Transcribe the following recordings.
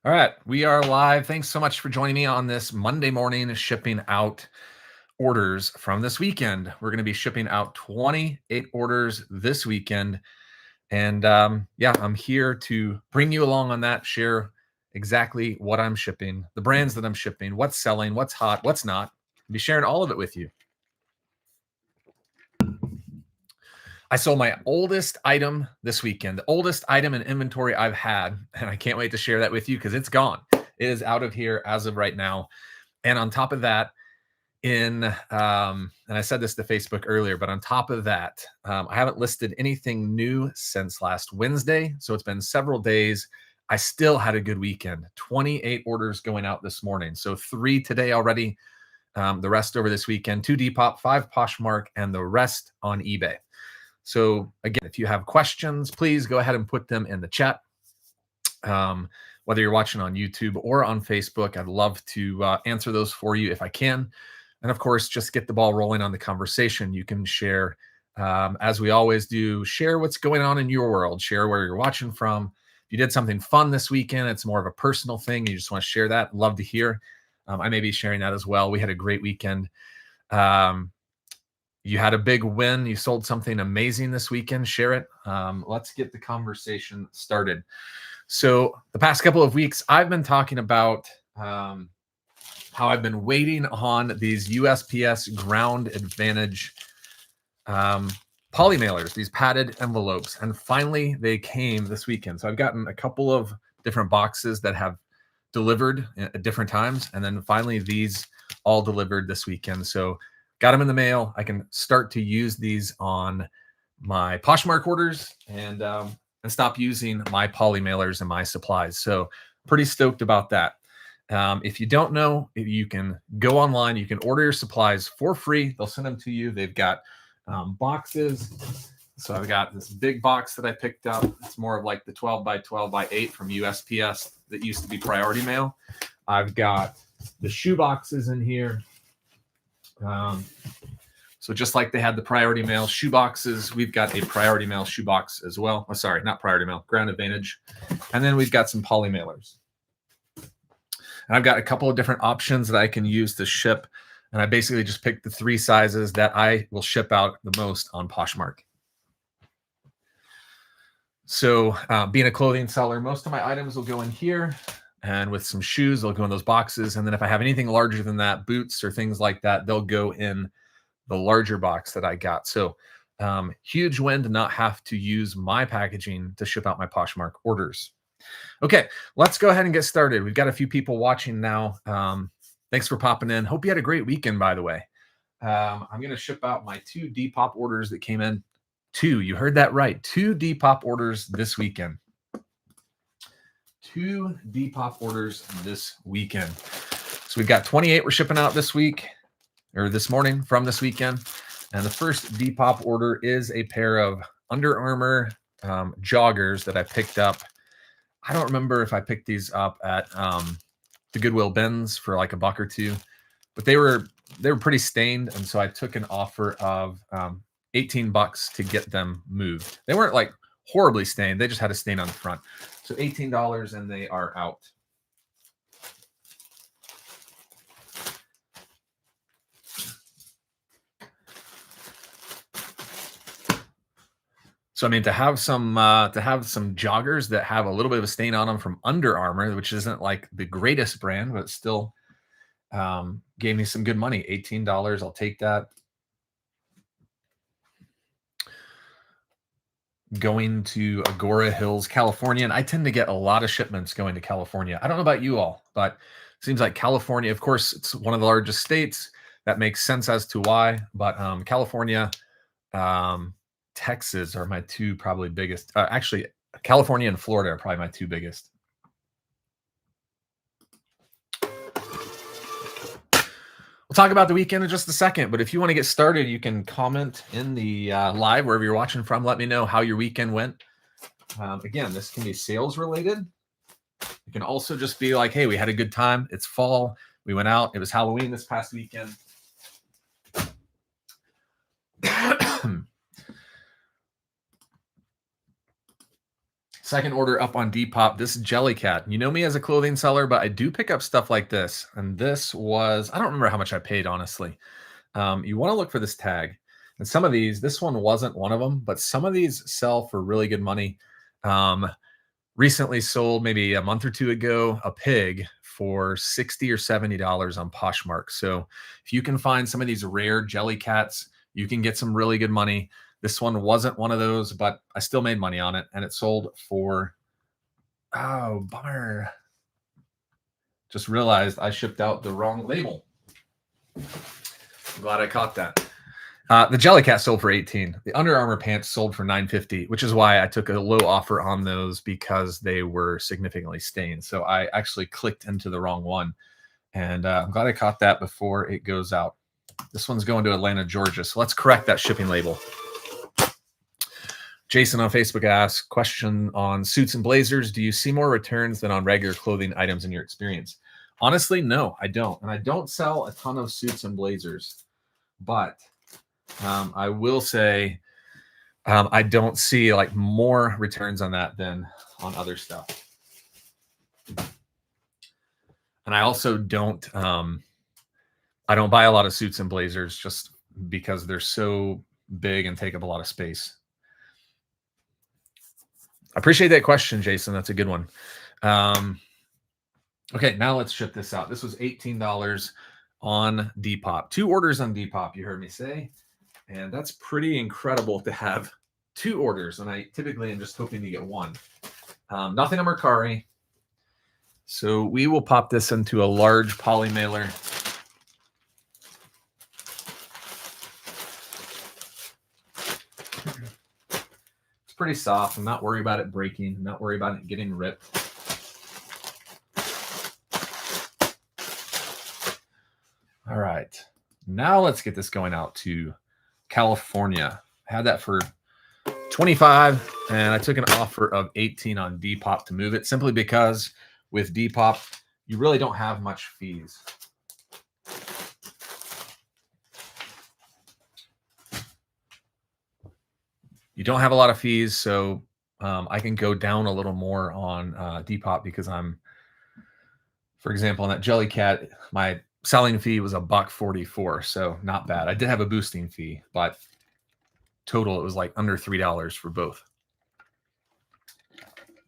All right, we are live. Thanks so much for joining me on this Monday morning shipping out orders from this weekend. We're going to be shipping out 28 orders this weekend. And yeah, I'm here to bring you along on that, share exactly what I'm shipping, the brands that I'm shipping, what's selling, what's hot, what's not. I'll be sharing all of it with you. I sold my oldest item this weekend, the oldest item in inventory I've had, and I can't wait to share that with you because it's gone. It is out of here as of right now. And on top of that, and I said this to Facebook earlier, but on top of that, I haven't listed anything new since last Wednesday. So it's been several days. I still had a good weekend. 28 orders going out this morning. So 3 today already. The rest over this weekend. 2 Depop, 5 Poshmark, and the rest on eBay. So again, if you have questions, please go ahead and put them in the chat. Whether you're watching on YouTube or on Facebook, I'd love to answer those for you if I can. And of course, just get the ball rolling on the conversation. You can share, as we always do, share what's going on in your world, share where you're watching from. If you did something fun this weekend, it's more of a personal thing. You just want to share that. Love to hear. I may be sharing that as well. We had a great weekend. You had a big win. You sold something amazing this weekend. Share it. Let's get the conversation started. So the past couple of weeks, I've been talking about how I've been waiting on these USPS Ground Advantage poly mailers, these padded envelopes, and finally they came this weekend. So I've gotten a couple of different boxes that have delivered at different times, and then finally these all delivered this weekend. So got them in the mail. I can start to use these on my Poshmark orders and stop using my poly mailers and my supplies. So pretty stoked about that. If you don't know, you can go online. You can order your supplies for free. They'll send them to you. They've got boxes. So I've got this big box that I picked up. It's more of like the 12 by 12 by 8 from USPS that used to be Priority Mail. I've got the shoe boxes in here. So just like they had the Priority Mail shoe boxes, we've got a Priority Mail shoe box as well. Oh, sorry, not Priority Mail, Ground Advantage. And then we've got some poly mailers. And I've got a couple of different options that I can use to ship. And I basically just picked the 3 sizes that I will ship out the most on Poshmark. So being a clothing seller, most of my items will go in here. And with some shoes, they'll go in those boxes. And then if I have anything larger than that, boots or things like that, they'll go in the larger box that I got. So huge win to not have to use my packaging to ship out my Poshmark orders. Okay, let's go ahead and get started. We've got a few people watching now. Thanks for popping in. Hope you had a great weekend, by the way. I'm going to ship out my 2 Depop orders that came in. 2, you heard that right. 2 Depop orders this weekend. 2 Depop orders this weekend. So we've got 28 we're shipping out this week, or this morning from this weekend. And the first Depop order is a pair of Under Armour joggers that I picked up. I don't remember if I picked these up at the Goodwill bins for like $1 or $2, but they were pretty stained, and so I took an offer of $18 to get them moved. They weren't like horribly stained; they just had a stain on the front. So $18, and they are out. So I mean, to have some joggers that have a little bit of a stain on them from Under Armour, which isn't like the greatest brand, but still gave me some good money. $18, I'll take that. Going to Agora Hills, California, and I tend to get a lot of shipments going to California. I don't know about you all, but it seems like California, of course, it's one of the largest states. That makes sense as to why, but California, Texas are my 2 probably biggest. Actually, California and Florida are probably my 2 biggest. We'll talk about the weekend in just a second, but if you want to get started, you can comment in the live, wherever you're watching from. Let me know how your weekend went. Again, this can be sales related. It can also just be like, hey, we had a good time. It's fall. We went out. It was Halloween this past weekend. Second order up on Depop, this Jellycat. You know me as a clothing seller, but I do pick up stuff like this. And this was, I don't remember how much I paid, honestly. You want to look for this tag. And some of these, this one wasn't one of them, but some of these sell for really good money. Recently sold maybe a month or two ago, a pig for $60 or $70 on Poshmark. So if you can find some of these rare Jellycats, you can get some really good money. This one wasn't one of those, but I still made money on it, and it sold for, oh, bummer. Just realized I shipped out the wrong label. I'm glad I caught that. The Jellycat sold for $18. The Under Armour pants sold for $9.50, which is why I took a low offer on those because they were significantly stained. So I actually clicked into the wrong one, and I'm glad I caught that before it goes out. This one's going to Atlanta, Georgia. So let's correct that shipping label. Jason on Facebook asks, question on suits and blazers. Do you see more returns than on regular clothing items in your experience? Honestly, no, I don't. And I don't sell a ton of suits and blazers. But I will say I don't see like more returns on that than on other stuff. And I also don't, I don't buy a lot of suits and blazers just because they're so big and take up a lot of space. I appreciate that question, Jason. That's a good one. Okay, now let's ship this out. This was $18 on Depop. 2 orders on Depop, you heard me say. And that's pretty incredible to have 2 orders. And I typically am just hoping to get 1. Nothing on Mercari. So we will pop this into a large poly mailer. Pretty soft. I'm not worried about it breaking. I'm not worried about it getting ripped. All right. Now let's get this going out to California. I had that for $25, and I took an offer of $18 on Depop to move it simply because with Depop, you really don't have much fees. You don't have a lot of fees, so I can go down a little more on Depop because I'm, for example, on that Jellycat, my selling fee was $1.44, so not bad. I did have a boosting fee, but total it was like under $3 for both.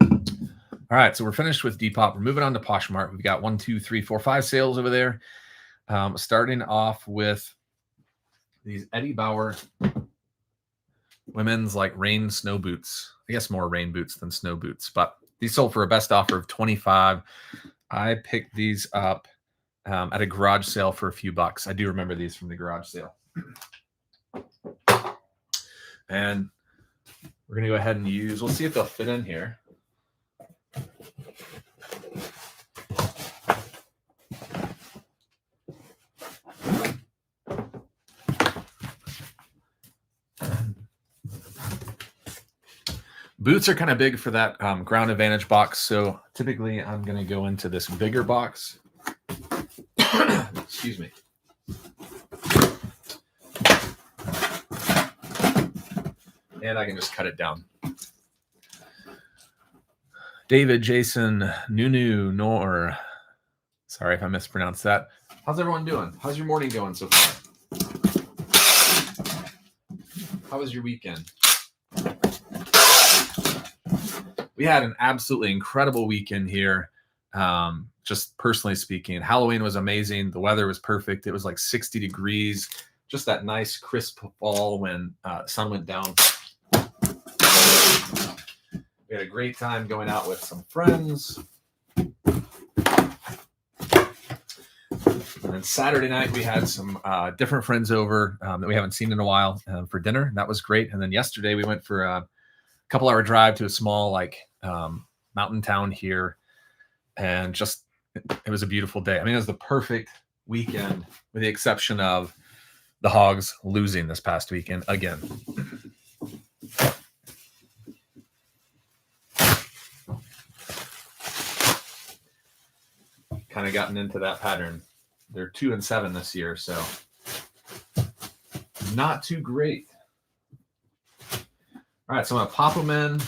All right, so we're finished with Depop. We're moving on to Poshmark. We've got 1, 2, 3, 4, 5 sales over there. Starting off with these Eddie Bauer women's like rain snow boots. I guess more rain boots than snow boots, but these sold for a best offer of $25. I picked these up at a garage sale for a few bucks. I do remember these from the garage sale. And we're going to go ahead and use, we'll see if they'll fit in here. Boots are kind of big for that Ground Advantage box, so typically I'm going to go into this bigger box. Excuse me. And I can just cut it down. David, Jason, Nunu, Nor. Sorry if I mispronounced that. How's everyone doing? How's your morning going so far? How was your weekend? We had an absolutely incredible weekend here. Just personally speaking, Halloween was amazing. The weather was perfect. It was like 60 degrees. Just that nice crisp fall when the sun went down. We had a great time going out with some friends. And then Saturday night, we had some different friends over that we haven't seen in a while for dinner. That was great. And then yesterday, we went for a couple-hour drive to a small mountain town here. And just, it was a beautiful day. I mean, it was the perfect weekend with the exception of the Hogs losing this past weekend again. Kind of gotten into that pattern. They're 2-7 this year, so not too great. All right, so I'm gonna pop them in.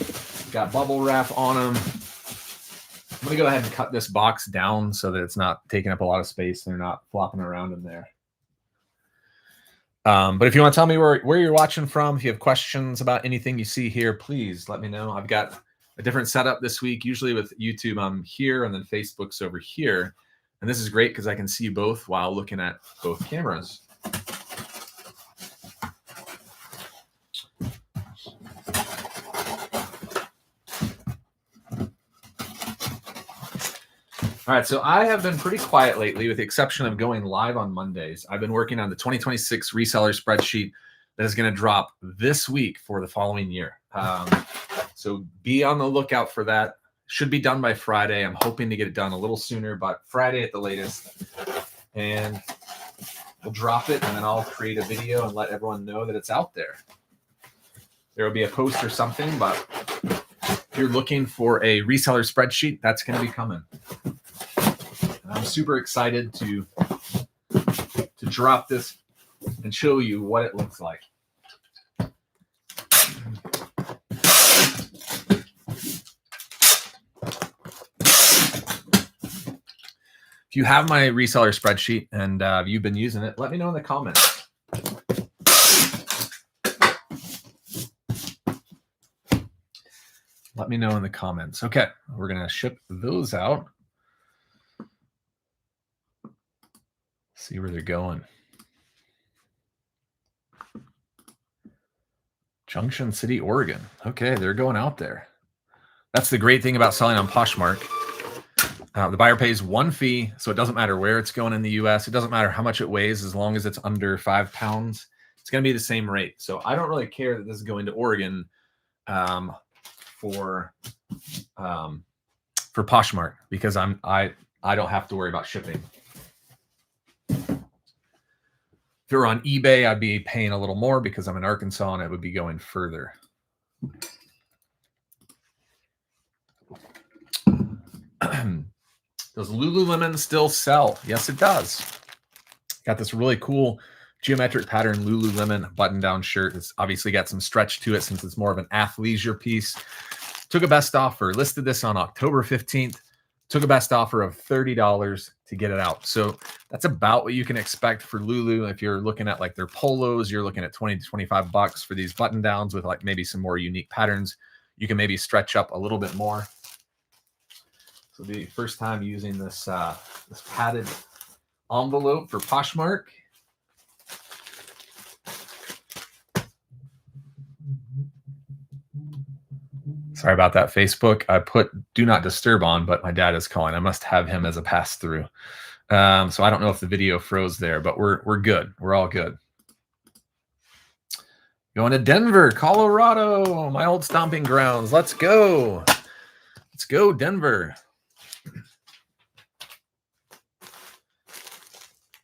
got bubble wrap on them. I'm going to go ahead and cut this box down so that it's not taking up a lot of space and they're not flopping around in there. But if you want to tell me where you're watching from, if you have questions about anything you see here, please let me know. I've got a different setup this week. Usually with YouTube, I'm here and then Facebook's over here. And this is great because I can see both while looking at both cameras. All right, so I have been pretty quiet lately with the exception of going live on Mondays. I've been working on the 2026 reseller spreadsheet that is going to drop this week for the following year. So be on the lookout for that. Should be done by Friday. I'm hoping to get it done a little sooner, but Friday at the latest. And we'll drop it, and then I'll create a video and let everyone know that it's out there. There will be a post or something, but if you're looking for a reseller spreadsheet, that's going to be coming. I'm super excited to drop this and show you what it looks like. If you have my reseller spreadsheet and you've been using it, let me know in the comments. Let me know in the comments. Okay, we're going to ship those out. See where they're going. Junction City, Oregon. Okay, they're going out there. That's the great thing about selling on Poshmark. The buyer pays one fee, so it doesn't matter where it's going in the U.S. It doesn't matter how much it weighs, as long as it's under 5 pounds. It's going to be the same rate. So I don't really care that this is going to Oregon for Poshmark, because I don't have to worry about shipping. If you're on eBay, I'd be paying a little more because I'm in Arkansas and it would be going further. Does Lululemon still sell? Yes, it does. Got this really cool geometric pattern Lululemon button-down shirt. It's obviously got some stretch to it since it's more of an athleisure piece. Took a best offer. Listed this on October 15th. Took a best offer of $30 to get it out. So that's about what you can expect for Lulu. If you're looking at like their polos, you're looking at 20 to 25 bucks for these button downs with like maybe some more unique patterns. You can maybe stretch up a little bit more. So the first time using this this padded envelope for Poshmark. Sorry about that, Facebook. I put do not disturb on, but my dad is calling. I must have him as a pass-through. So I don't know if the video froze there, but we're good. We're all good. Going to Denver, Colorado, my old stomping grounds. Let's go. Let's go, Denver.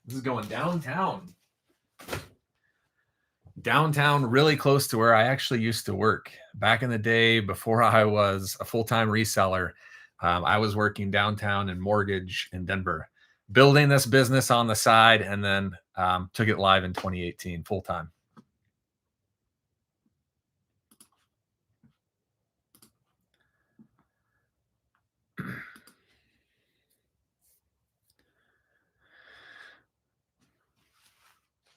This is going downtown. Downtown, really close to where I actually used to work. Back in the day, before I was a full-time reseller, I was working downtown in mortgage in Denver, building this business on the side, and then took it live in 2018, full-time.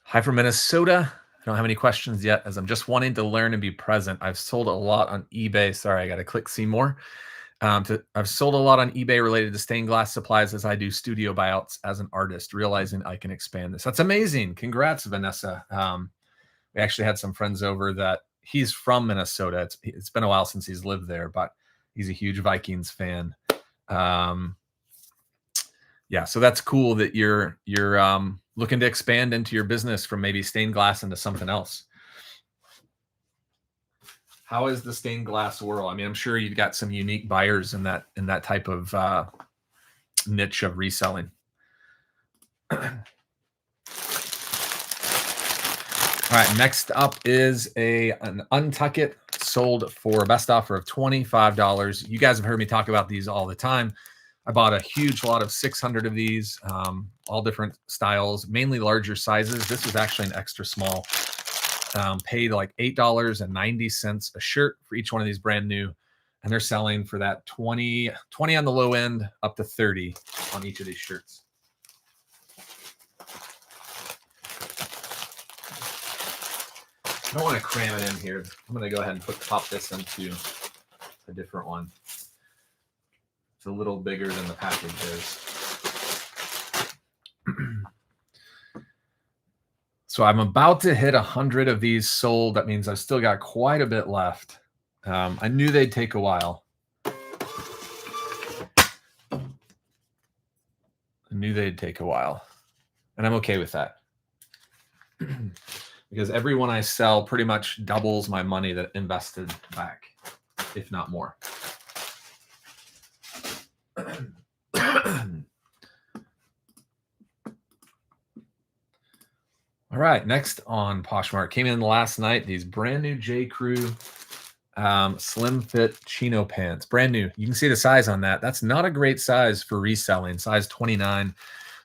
Hi from Minnesota. I don't have any questions yet, as I'm just wanting to learn and be present. I've sold a lot on eBay. Sorry, I got to click see more. I've sold a lot on eBay related to stained glass supplies as I do studio buyouts as an artist, realizing I can expand this. That's amazing. Congrats, Vanessa. We actually had some friends over that he's from Minnesota. It's been a while since he's lived there, but he's a huge Vikings fan. Yeah, so that's cool that you're looking to expand into your business from maybe stained glass into something else. How is the stained glass world? I mean, I'm sure you've got some unique buyers in that type of niche of reselling. All right, next up is an Untuck-It, sold for a best offer of $25. You guys have heard me talk about these all the time. I bought a huge lot of 600 of these, all different styles, mainly larger sizes. This was actually an extra small. Paid like $8.90 a shirt for each one of these brand new. And they're selling for that 20 on the low end up to 30 on each of these shirts. I don't want to cram it in here. I'm going to go ahead and pop this into a different one. It's a little bigger than the package is. So I'm about to hit 100 of these sold. That means I've still got quite a bit left. I knew they'd take a while. And I'm okay with that. Because every one I sell pretty much doubles my money that invested back, if not more. All right, next on Poshmark came in last night. These brand new J. Crew slim fit chino pants, brand new. You can see the size on that. That's not a great size for reselling, size 29.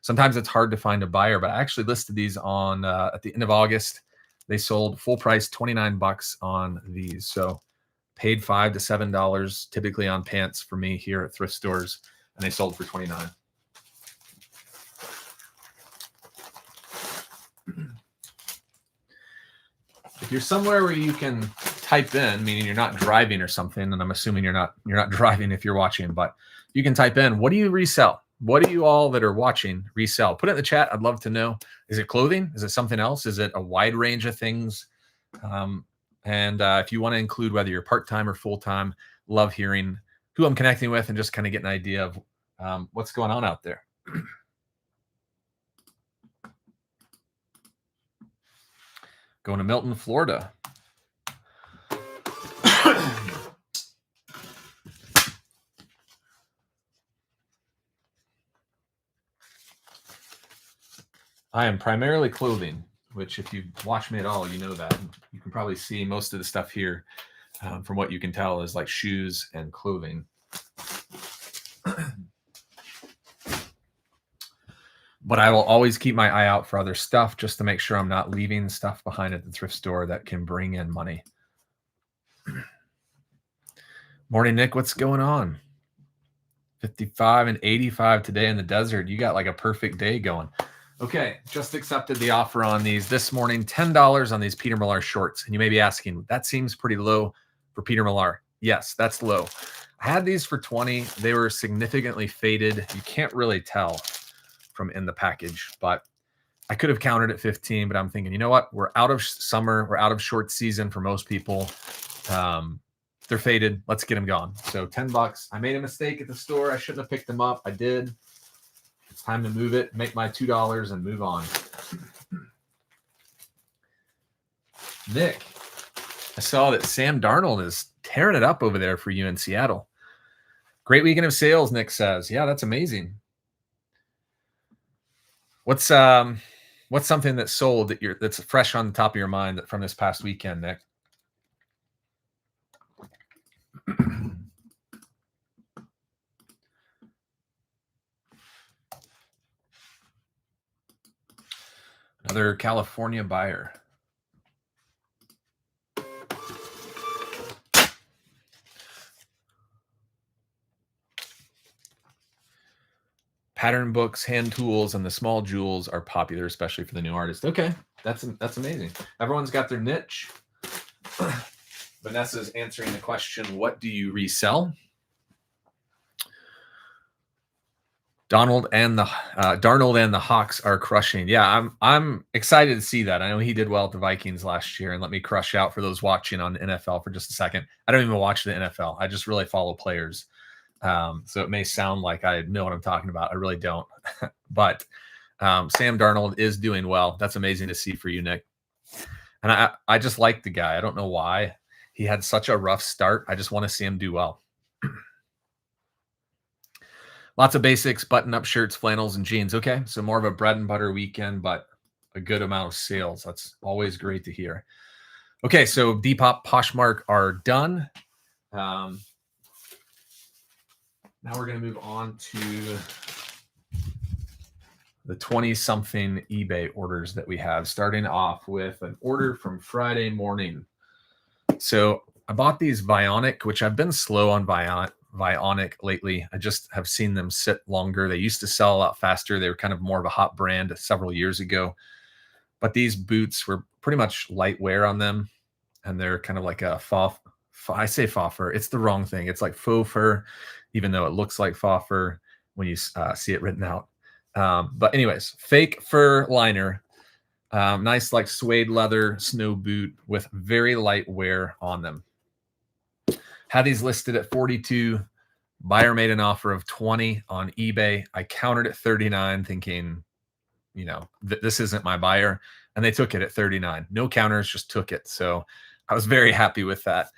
Sometimes it's hard to find a buyer, but I actually listed these on at the end of August. They sold full price $29 on these. So paid $5 to $7 typically on pants for me here at thrift stores, and they sold for $29. If you're somewhere where you can type in, meaning you're not driving or something, and I'm assuming you're not driving if you're watching, but you can type in, what do you resell? What do you all that are watching resell? Put it in the chat. I'd love to know. Is it clothing? Is it something else? Is it a wide range of things? If you want to include whether you're part-time or full-time, love hearing who I'm connecting with and just kind of get an idea of what's going on out there. Going to Milton, Florida. I am primarily clothing, which if you watch me at all, you know that. You can probably see most of the stuff here, from what you can tell, is like shoes and clothing. But I will always keep my eye out for other stuff just to make sure I'm not leaving stuff behind at the thrift store that can bring in money. Morning, Nick. What's going on? 55 and 85 today in the desert. You got like a perfect day going. Okay, just accepted the offer on these this morning, $10 on these Peter Millar shorts. And you may be asking, that seems pretty low for Peter Millar. Yes, that's low. I had these for 20. They were significantly faded. You can't really tell from in the package, but I could have countered at 15, but I'm thinking, you know what? We're out of summer. We're out of short season for most people. They're faded. Let's get them gone. So $10. I made a mistake at the store. I shouldn't have picked them up. I did. It's time to move it, make my $2 and move on. Nick, I saw that Sam Darnold is tearing it up over there for you in Seattle. Great weekend of sales, Nick says. Yeah, that's amazing. What's something that sold that's fresh on the top of your mind from this past weekend, Nick? Another California buyer. Pattern books, hand tools, and the small jewels are popular, especially for the new artist. Okay, that's amazing. Everyone's got their niche. Vanessa's answering the question, what do you resell? Darnold and the Hawks are crushing. Yeah, I'm excited to see that. I know he did well at the Vikings last year. And let me crush out for those watching on the NFL for just a second. I don't even watch the NFL. I just really follow players. So it may sound like I know what I'm talking about. I really don't. But Sam Darnold is doing well. That's amazing to see for you, Nick. And I just like the guy. I don't know why. He had such a rough start. I just want to see him do well. Lots of basics, button-up shirts, flannels, and jeans. Okay, so more of a bread and butter weekend, but a good amount of sales. That's always great to hear. Okay, so Depop, Poshmark are done. Now we're going to move on to the 20-something eBay orders that we have, starting off with an order from Friday morning. So I bought these Vionic, which I've been slow on Vionic lately. I just have seen them sit longer. They used to sell a lot faster. They were kind of more of a hot brand several years ago. But these boots were pretty much light wear on them, and they're kind of like a I say faux fur. It's the wrong thing. It's like faux fur, even though it looks like faux fur when you see it written out. But anyways, fake fur liner. Nice like suede leather snow boot with very light wear on them. Had these listed at 42. Buyer made an offer of 20 on eBay. I countered at 39 thinking, this isn't my buyer. And they took it at 39. No counters, just took it. So I was very happy with that.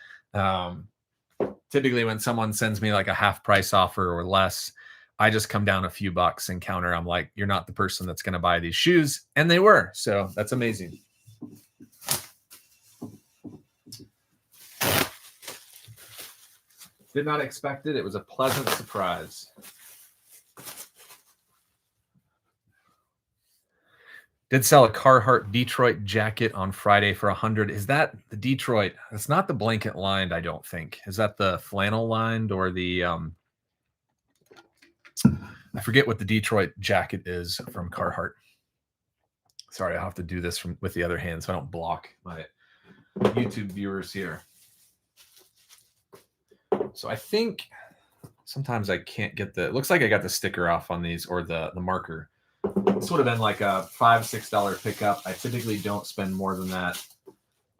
Typically when someone sends me like a half price offer or less, I just come down a few bucks and counter. I'm like, you're not the person that's going to buy these shoes. And they were. So that's amazing. Did not expect it. It was a pleasant surprise. Did sell a Carhartt Detroit jacket on Friday for $100. Is that the Detroit? It's not the blanket lined, I don't think. Is that the flannel lined or the I forget what the Detroit jacket is from Carhartt. Sorry, I'll have to do this with the other hand so I don't block my YouTube viewers here. So I think sometimes I can't get it looks like I got the sticker off on these or the marker. This would have been like a $5-6 pickup. I typically don't spend more than that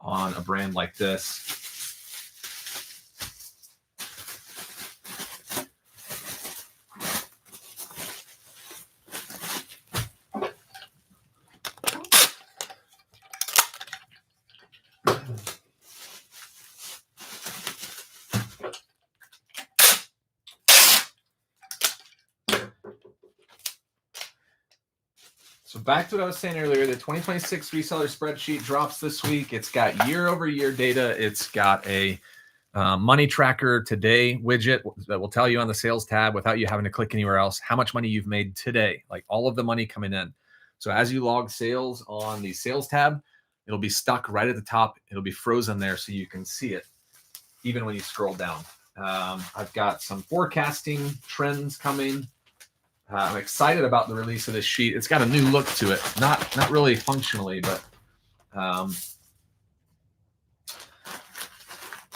on a brand like this. So back to what I was saying earlier, the 2026 reseller spreadsheet drops this week. It's got year-over-year data. It's got a money tracker today widget that will tell you on the sales tab without you having to click anywhere else how much money you've made today, like all of the money coming in. So as you log sales on the sales tab, it'll be stuck right at the top. It'll be frozen there so you can see it even when you scroll down. I've got some forecasting trends coming. I'm excited about the release of this sheet. It's got a new look to it. Not really functionally, but I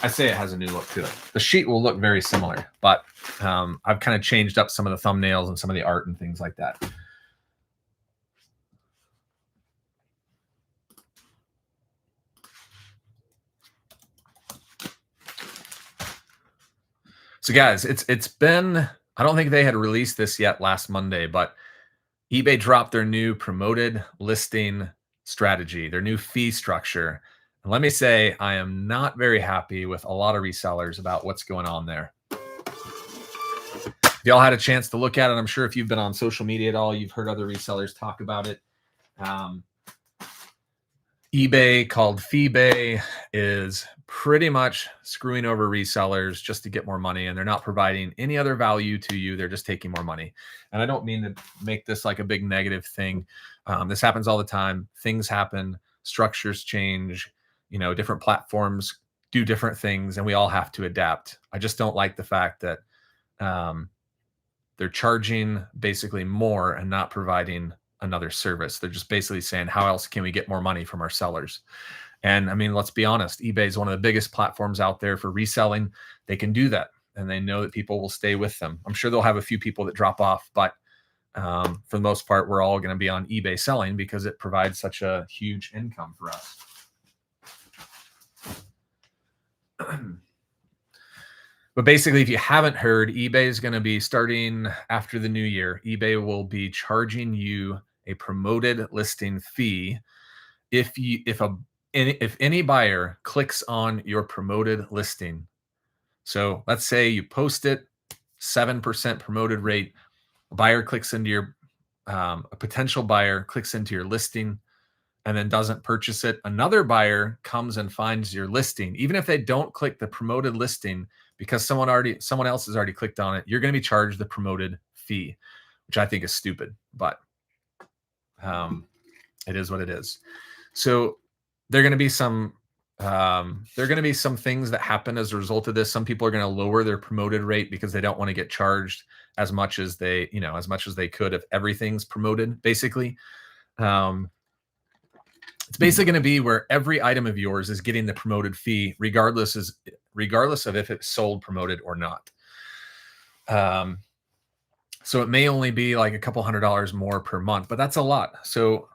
say it has a new look to it. The sheet will look very similar, but I've kind of changed up some of the thumbnails and some of the art and things like that. So guys, it's been, I don't think they had released this yet last Monday, but eBay dropped their new promoted listing strategy, their new fee structure. And let me say, I am not very happy with a lot of resellers about what's going on there. If y'all had a chance to look at it, I'm sure if you've been on social media at all, you've heard other resellers talk about it. eBay, called FeeBay, is pretty much screwing over resellers just to get more money, and they're not providing any other value to you. They're just taking more money. And I don't mean to make this like a big negative thing. This happens all the time. Things happen, structures change, different platforms do different things, and we all have to adapt. I just don't like the fact that they're charging basically more and not providing another service. They're just basically saying, how else can we get more money from our sellers? And I mean, let's be honest, eBay is one of the biggest platforms out there for reselling. They can do that, and they know that people will stay with them. I'm sure they'll have a few people that drop off, but for the most part, we're all going to be on eBay selling because it provides such a huge income for us. But basically, if you haven't heard, eBay is going to be starting after the new year. eBay will be charging you a promoted listing fee if any buyer clicks on your promoted listing. So let's say you post it, 7% promoted rate. A buyer clicks into your a potential buyer clicks into your listing and then doesn't purchase it. Another buyer comes and finds your listing. Even if they don't click the promoted listing, because someone else has already clicked on it, you're going to be charged the promoted fee, which I think is stupid, but it is what it is. So there are going to be some there are going to be some things that happen as a result of this. Some people are going to lower their promoted rate because they don't want to get charged as much as they, as much as they could if everything's promoted, basically. It's basically going to be where every item of yours is getting the promoted fee, regardless of if it's sold promoted or not. So it may only be like a couple $100 more per month, but that's a lot. So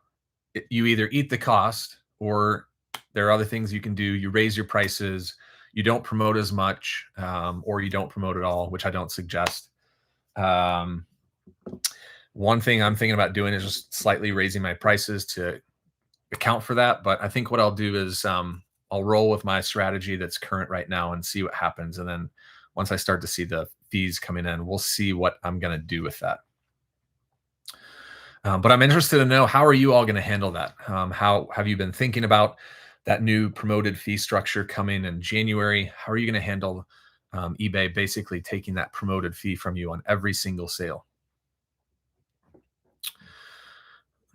you either eat the cost, or there are other things you can do. You raise your prices, you don't promote as much, or you don't promote at all, which I don't suggest. One thing I'm thinking about doing is just slightly raising my prices to account for that. But I think what I'll do is I'll roll with my strategy that's current right now and see what happens. And then once I start to see the fees coming in, we'll see what I'm going to do with that. But I'm interested to know, how are you all going to handle that? How have you been thinking about that new promoted fee structure coming in January? How are you going to handle eBay basically taking that promoted fee from you on every single sale?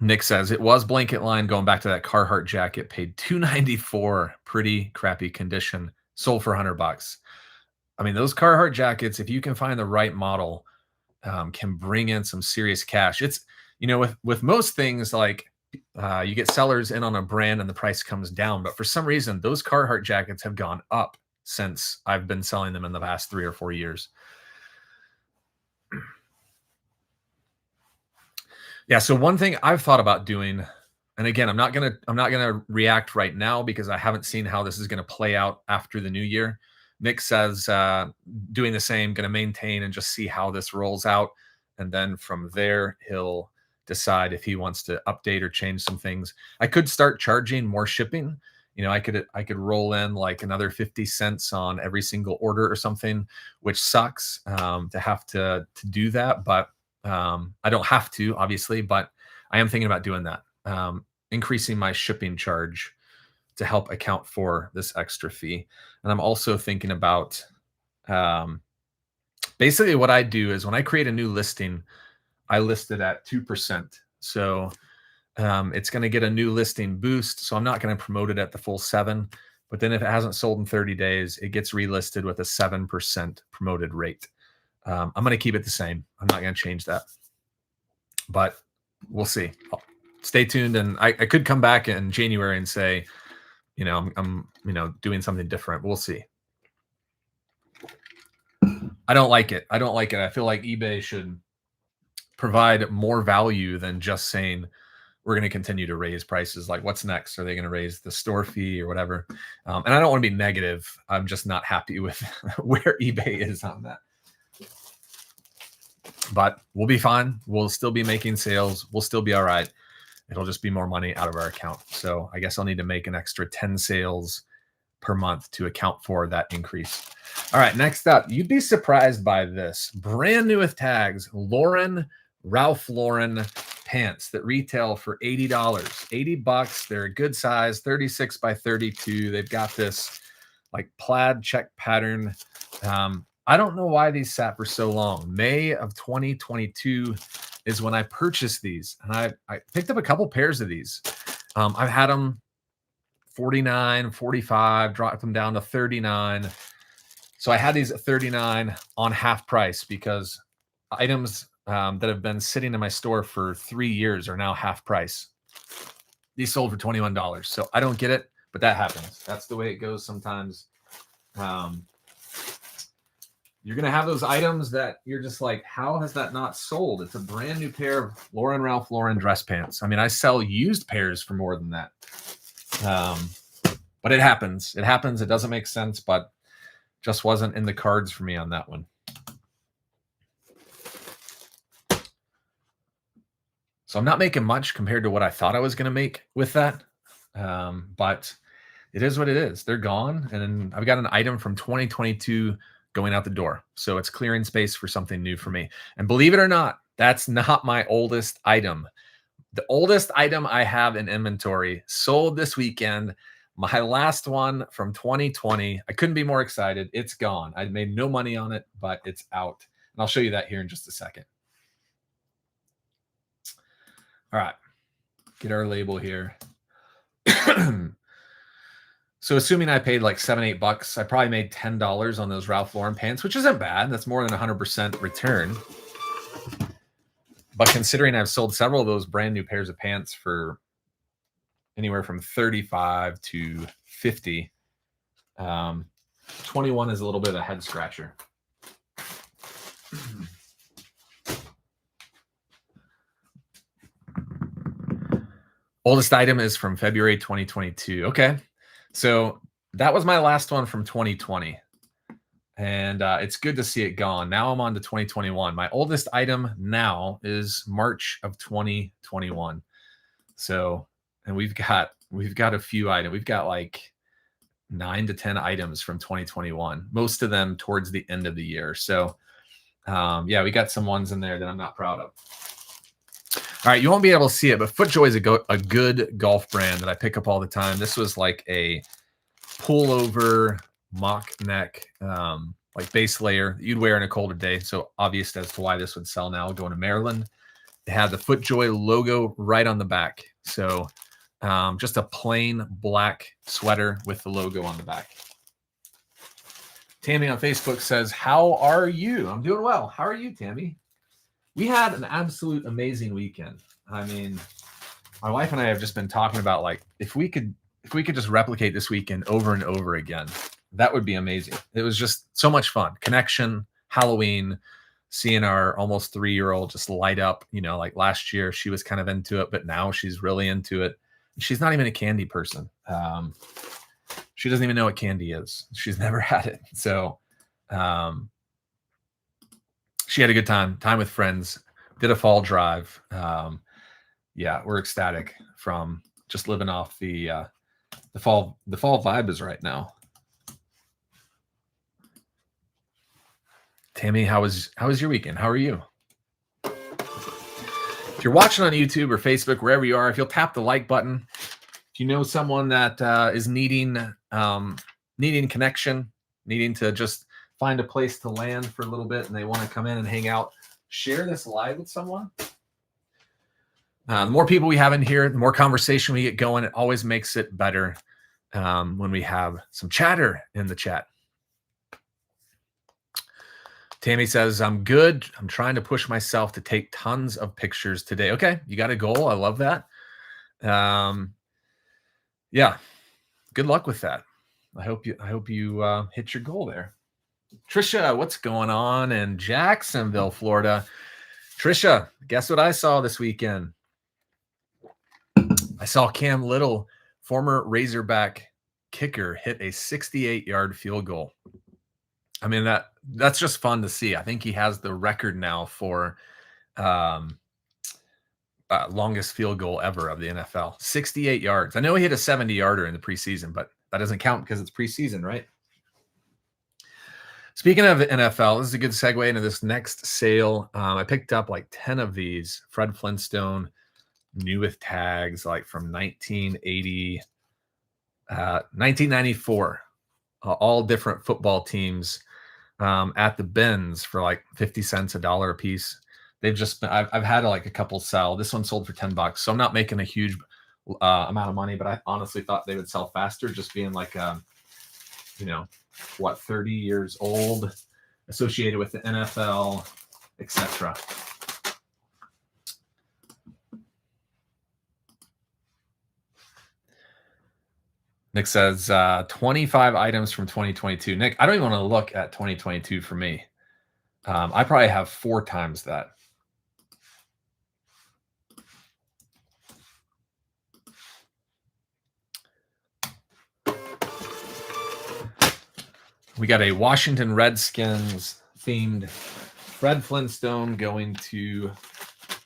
Nick says, it was blanket line, going back to that Carhartt jacket, paid $294, pretty crappy condition, sold for $100. I mean, those Carhartt jackets, if you can find the right model, can bring in some serious cash. It's, with most things, like you get sellers in on a brand and the price comes down, but for some reason, those Carhartt jackets have gone up since I've been selling them in the past 3 or 4 years. Yeah. So one thing I've thought about doing, and again, I'm not gonna react right now because I haven't seen how this is gonna play out after the new year. Nick says doing the same, gonna maintain and just see how this rolls out, and then from there he'll decide if he wants to update or change some things. I could start charging more shipping. I could roll in like another 50 cents on every single order or something, which sucks to have to do that, but I don't have to, obviously, but I am thinking about doing that, increasing my shipping charge to help account for this extra fee. And I'm also thinking about basically what I do is when I create a new listing, I list it at 2%. So it's going to get a new listing boost. So I'm not going to promote it at the full 7. But then if it hasn't sold in 30 days, it gets relisted with a 7% promoted rate. I'm going to keep it the same. I'm not going to change that, but we'll see. Stay tuned. And I could come back in January and say, I'm doing something different. We'll see. I don't like it. I feel like eBay should provide more value than just saying, we're going to continue to raise prices. Like, what's next? Are they going to raise the store fee or whatever? And I don't want to be negative. I'm just not happy with where eBay is on that. But we'll be fine. We'll still be making sales. We'll still be all right. It'll just be more money out of our account. So I guess I'll need to make an extra 10 sales per month to account for that increase. All right, next up, you'd be surprised by this. Brand new with tags, Ralph Lauren pants that retail for $80. $80. They're a good size, 36 by 32. They've got this like plaid check pattern. I don't know why these sat for so long. May of 2022 is when I purchased these, and I picked up a couple pairs of these. I've had them 49, 45, dropped them down to 39. So I had these at 39 on half price because items that have been sitting in my store for 3 years are now half price. These sold for $21. So I don't get it, but that happens. That's the way it goes sometimes. You're going to have those items that you're just like, how has that not sold? It's a brand new pair of Ralph Lauren dress pants. I mean, I sell used pairs for more than that. But it happens. It happens. It doesn't make sense, but just wasn't in the cards for me on that one. So I'm not making much compared to what I thought I was going to make with that. But it is what it is. They're gone. And I've got an item from 2022 going out the door. So it's clearing space for something new for me. And believe it or not, that's not my oldest item. The oldest item I have in inventory sold this weekend. My last one from 2020. I couldn't be more excited. It's gone. I made no money on it, but it's out. And I'll show you that here in just a second. All right. Get our label here. So assuming I paid like $7-8, I probably made $10 on those Ralph Lauren pants, which isn't bad. That's more than 100% return. But considering I've sold several of those brand new pairs of pants for anywhere from 35 to 50, 21 is a little bit of a head scratcher. Oldest item is from February 2022. Okay. So that was my last one from 2020. And it's good to see it gone. Now I'm on to 2021. My oldest item now is March of 2021. So, and we've got a few items. We've got like 9 to 10 items from 2021, most of them towards the end of the year. So yeah, we got some ones in there that I'm not proud of. All right, you won't be able to see it, but FootJoy is a good golf brand that I pick up all the time. This was like a pullover mock neck, like base layer that you'd wear in a colder day. So obvious as to why this would sell now. Going to Maryland, they had the FootJoy logo right on the back. So just a plain black sweater with the logo on the back. Tammy on Facebook says, "How are you?" I'm doing well. How are you, Tammy? We had an absolute amazing weekend. I mean, my wife and I have just been talking about like if we could just replicate this weekend over and over again, that would be amazing. It was just so much fun. Connection, Halloween, seeing our almost 3-year-old just light up. You know, like last year she was kind of into it, but now she's really into it. She's not even a candy person. She doesn't even know what candy is. She's never had it. So she had a good time with friends, did a fall drive. Yeah, we're ecstatic from just living off the fall vibe is right now. Tammy, how was your weekend? How are you? If you're watching on YouTube or Facebook, wherever you are, if you'll tap the like button, if you know someone that is needing connection, needing to just find a place to land for a little bit and they want to come in and hang out, share this live with someone. The more people we have in here, the more conversation we get going. It always makes it better when we have some chatter in the chat. Tammy says, "I'm good. I'm trying to push myself to take tons of pictures today." Okay, you got a goal. I love that. Yeah, good luck with that. I hope you hit your goal there. Trisha, what's going on in Jacksonville, Florida? Trisha, guess what I saw this weekend? I saw Cam Little, former Razorback kicker, hit a 68-yard field goal. I mean, that's just fun to see. I think he has the record now for longest field goal ever of the NFL. 68 yards. I know he hit a 70-yarder in the preseason, but that doesn't count because it's preseason, right? Speaking of the NFL, this is a good segue into this next sale. I picked up like 10 of these Fred Flintstone new with tags, like from 1980, 1994, all different football teams at the bins for like 50 cents, $1 a piece. They've just been, I've had like a couple sell. This one sold for $10, so I'm not making a huge amount of money, but I honestly thought they would sell faster, just being like, 30 years old, associated with the NFL, etc. Nick says 25 items from 2022. Nick, I don't even want to look at 2022 for me. I probably have 4 times that. We got a Washington Redskins themed Fred Flintstone going to,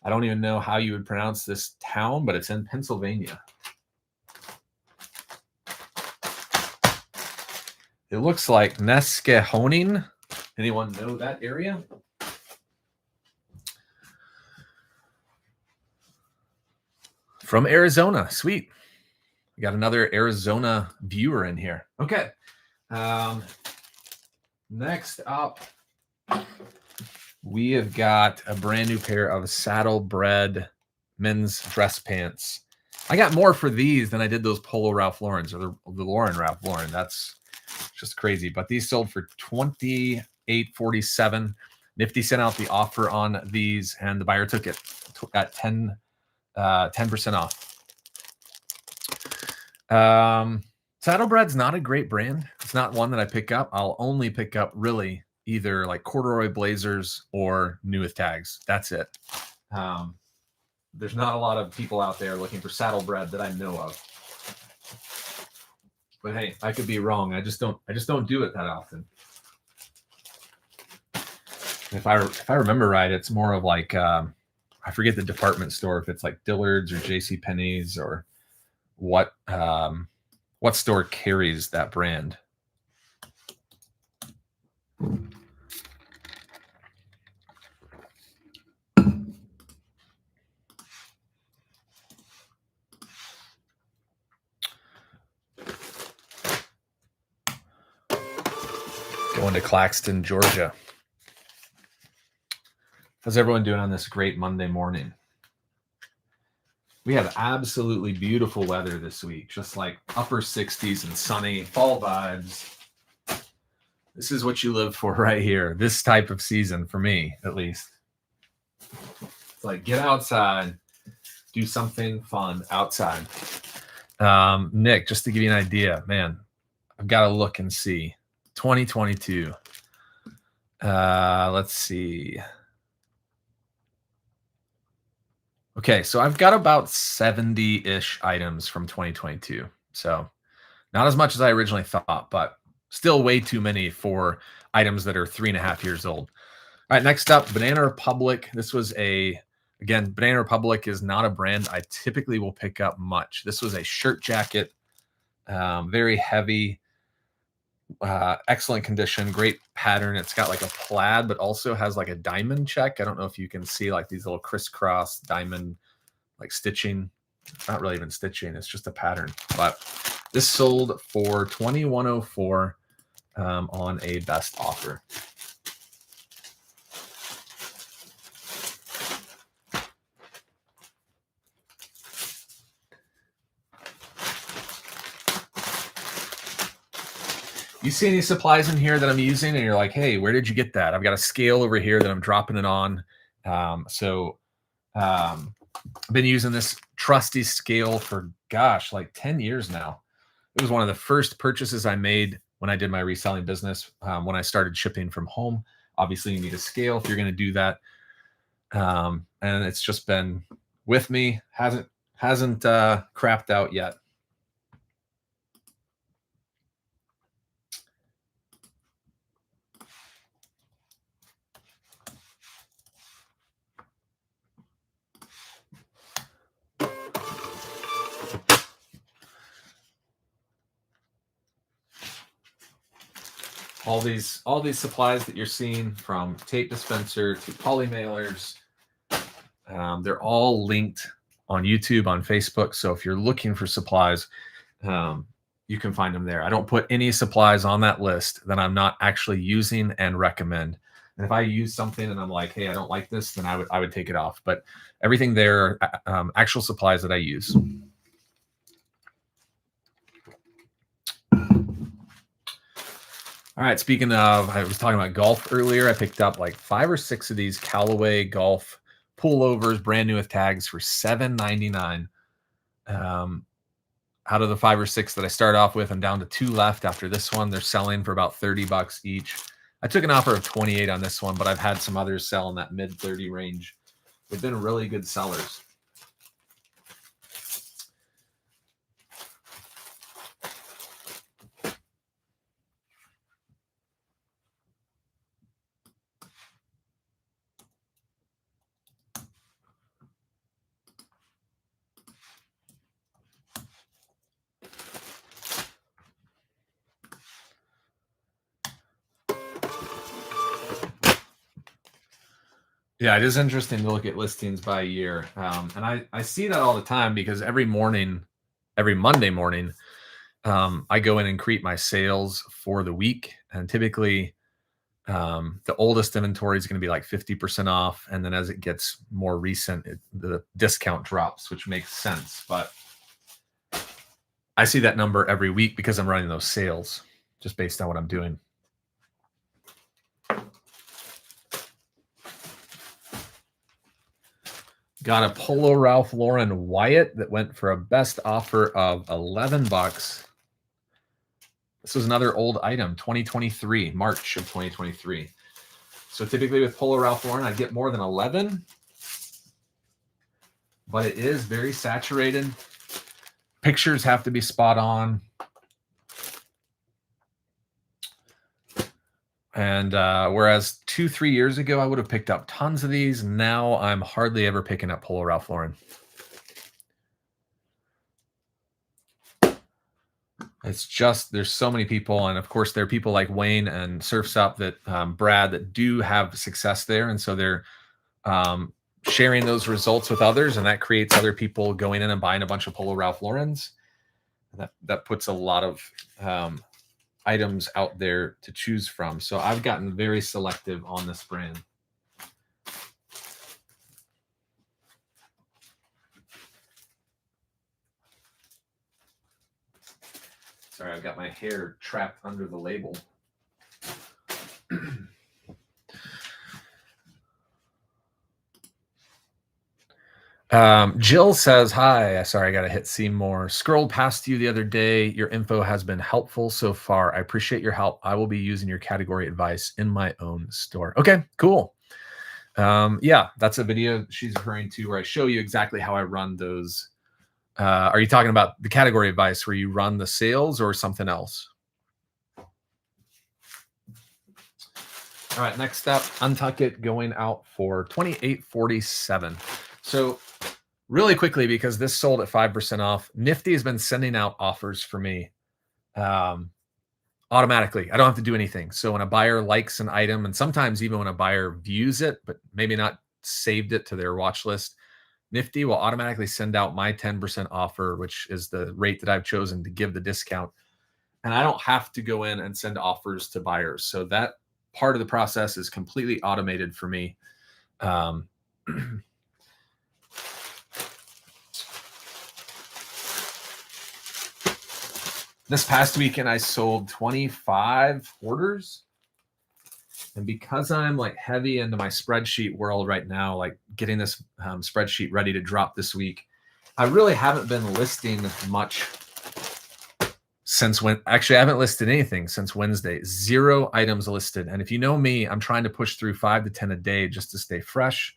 I don't even know how you would pronounce this town, but it's in Pennsylvania. It looks like Nesquehoning. Anyone know that area? From Arizona. Sweet. We got another Arizona viewer in here. Okay. Next up, we have got a brand new pair of Saddlebred men's dress pants. I got more for these than I did those Polo Ralph Laurens or the Lauren Ralph Lauren. That's just crazy. But these sold for $28.47. Nifty sent out the offer on these, and the buyer took it at 10% off. Saddlebred's not a great brand. It's not one that I pick up. I'll only pick up really either like corduroy blazers or new with tags. That's it. There's not a lot of people out there looking for saddlebred that I know of. But hey, I could be wrong. I just don't do it that often. If I remember right, it's more of like I forget the department store, if it's like Dillard's or JC Penney's or what store carries that brand. Going to Claxton, Georgia. How's everyone doing on this great Monday morning? We have absolutely beautiful weather this week, just like upper 60s and sunny, fall vibes. This is what you live for right here, this type of season for me, at least. It's like get outside, do something fun outside. Nick, just to give you an idea, man, I've got to look and see. 2022. Let's see. Okay, so I've got about 70-ish items from 2022. So not as much as I originally thought, but still way too many for items that are 3.5 years old. All right, next up, Banana Republic. This was again, Banana Republic is not a brand I typically will pick up much. This was a shirt jacket, very heavy, excellent condition, great pattern. It's got like a plaid, but also has like a diamond check. I don't know if you can see like these little crisscross diamond like stitching. It's not really even stitching, it's just a pattern. But this sold for $21.04 on a best offer. You see any supplies in here that I'm using and you're like, hey, where did you get that? I've got a scale over here that I'm dropping it on. I've been using this trusty scale for, gosh, like 10 years now. It was one of the first purchases I made when I did my reselling business, when I started shipping from home. Obviously, you need a scale if you're going to do that. And it's just been with me, hasn't crapped out yet. All these supplies that you're seeing, from tape dispenser to poly mailers, they're all linked on YouTube, on Facebook. So if you're looking for supplies, you can find them there. I don't put any supplies on that list that I'm not actually using and recommend. And if I use something and I'm like, hey, I don't like this, then I would take it off. But everything there are actual supplies that I use. All right, speaking of, I was talking about golf earlier. I picked up like 5 or 6 of these Callaway golf pullovers, brand new with tags, for $7.99. Out of the 5 or 6 that I start off with, I'm down to 2 left after this one. They're selling for about $30 each. I took an offer of 28 on this one, but I've had some others sell in that mid-30 range. They've been really good sellers. Yeah, it is interesting to look at listings by year. And I see that all the time, because every Monday morning, I go in and create my sales for the week. And typically the oldest inventory is going to be like 50% off. And then as it gets more recent, the discount drops, which makes sense. But I see that number every week because I'm running those sales just based on what I'm doing. Got a Polo Ralph Lauren Wyatt that went for a best offer of $11. This was another old item, 2023, March of 2023. So typically with Polo Ralph Lauren, I'd get more than 11, but it is very saturated. Pictures have to be spot on. And whereas 2-3 years ago, I would have picked up tons of these. Now I'm hardly ever picking up Polo Ralph Lauren. It's just, there's so many people. And of course, there are people like Wayne and Surf's Up that Brad that do have success there. And so they're sharing those results with others. And that creates other people going in and buying a bunch of Polo Ralph Laurens. That puts a lot of items out there to choose from. So I've gotten very selective on this brand. Sorry, I've got my hair trapped under the label. Jill says, hi, sorry, I got to hit see more. Scrolled past you the other day. Your info has been helpful so far. I appreciate your help. I will be using your category advice in my own store. Okay, cool. Yeah, that's a video she's referring to where I show you exactly how I run those. Are you talking about the category advice where you run the sales or something else? All right, next up, Untuck It going out for $28.47. So really quickly, because this sold at 5% off, Nifty has been sending out offers for me automatically. I don't have to do anything. So when a buyer likes an item, and sometimes even when a buyer views it, but maybe not saved it to their watch list, Nifty will automatically send out my 10% offer, which is the rate that I've chosen to give the discount. And I don't have to go in and send offers to buyers. So that part of the process is completely automated for me. This past weekend, I sold 25 orders. And because I'm like heavy into my spreadsheet world right now, like getting this spreadsheet ready to drop this week, I really haven't been listing much since when. Actually, I haven't listed anything since Wednesday. 0 items listed. And if you know me, I'm trying to push through 5 to 10 a day just to stay fresh